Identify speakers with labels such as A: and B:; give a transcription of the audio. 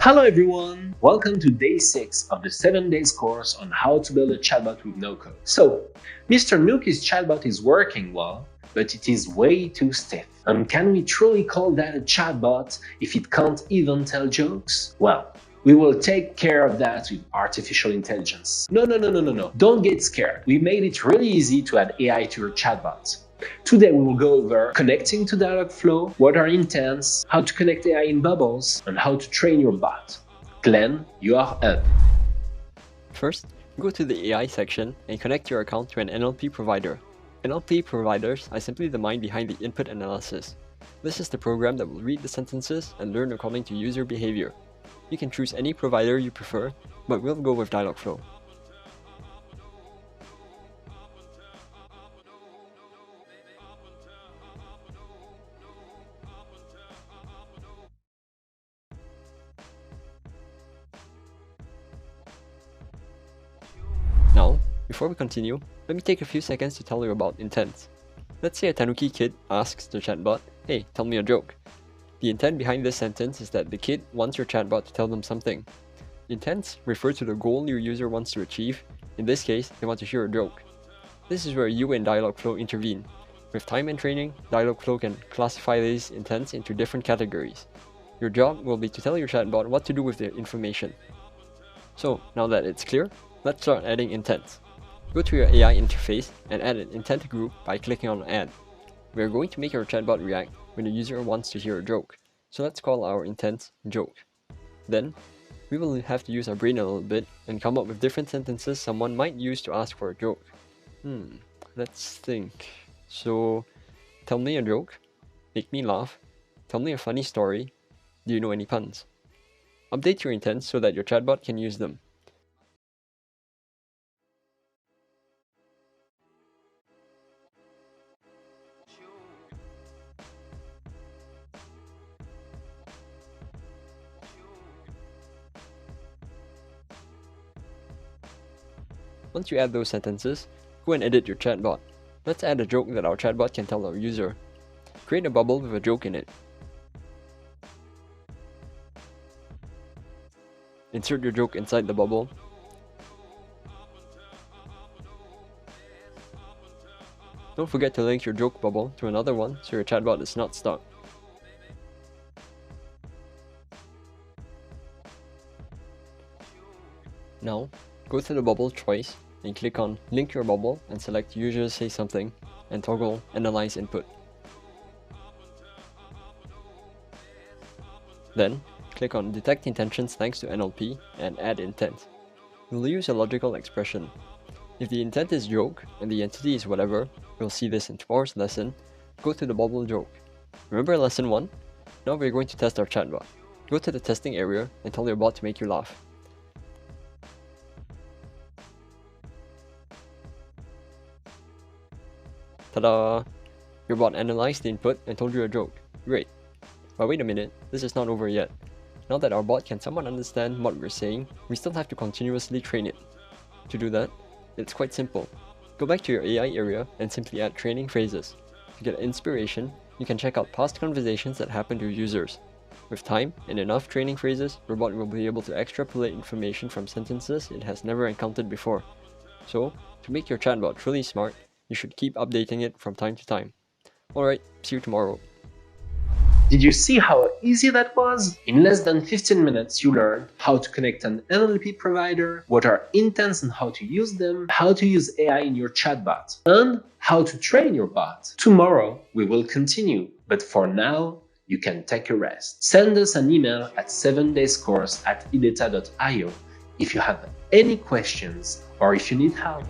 A: Hello everyone! Welcome to day 6 of the 7 days course on how to build a chatbot with no code. So, Mr. Nookie's chatbot is working well, but it is way too stiff. And can we truly call that a chatbot if it can't even tell jokes? Well, we will take care of that with artificial intelligence. No. Don't get scared. We made it really easy to add AI to your chatbot. Today we will go over connecting to Dialogflow, what are intents, how to connect AI in bubbles, and how to train your bot. Glenn, you are up.
B: First, go to the AI section and connect your account to an NLP provider. NLP providers are simply the mind behind the input analysis. This is the program that will read the sentences and learn according to user behavior. You can choose any provider you prefer, but we'll go with Dialogflow. Now, before we continue, let me take a few seconds to tell you about intents. Let's say a Tanuki kid asks the chatbot, "Hey, tell me a joke." The intent behind this sentence is that the kid wants your chatbot to tell them something. Intents refer to the goal your user wants to achieve. In this case, they want to hear a joke. This is where you and Dialogflow intervene. With time and training, Dialogflow can classify these intents into different categories. Your job will be to tell your chatbot what to do with the information. So, now that it's clear, let's start adding intents. Go to your AI interface and add an intent group by clicking on Add. We are going to make our chatbot react when the user wants to hear a joke, so let's call our intent joke. Then, we will have to use our brain a little bit and come up with different sentences someone might use to ask for a joke. Let's think. So, tell me a joke, make me laugh, tell me a funny story, do you know any puns? Update your intents so that your chatbot can use them. Once you add those sentences, go and edit your chatbot. Let's add a joke that our chatbot can tell our user. Create a bubble with a joke in it. Insert your joke inside the bubble. Don't forget to link your joke bubble to another one so your chatbot is not stuck. Now, go to the bubble choice and click on Link Your Bubble and select User Say Something and toggle Analyze Input. Then, click on Detect Intentions thanks to NLP and Add Intent. We'll use a logical expression. If the intent is joke and the entity is whatever, we'll see this in tomorrow's lesson, go to the bubble joke. Remember lesson 1? Now we're going to test our chatbot. Go to the testing area and tell your bot to make you laugh. Ta-da! Your bot analyzed the input and told you a joke. Great. But wait a minute, this is not over yet. Now that our bot can somewhat understand what we're saying, we still have to continuously train it. To do that, it's quite simple. Go back to your AI area and simply add training phrases. To get inspiration, you can check out past conversations that happened to users. With time and enough training phrases, your bot will be able to extrapolate information from sentences it has never encountered before. So, to make your chatbot truly smart, you should keep updating it from time to time. Alright, see you tomorrow.
A: Did you see how easy that was? In less than 15 minutes, you learned how to connect an NLP provider, what are intents and how to use them, how to use AI in your chatbot, and how to train your bot. Tomorrow, we will continue, but for now, you can take a rest. Send us an email at 7dayscourse@ideta.io if you have any questions or if you need help.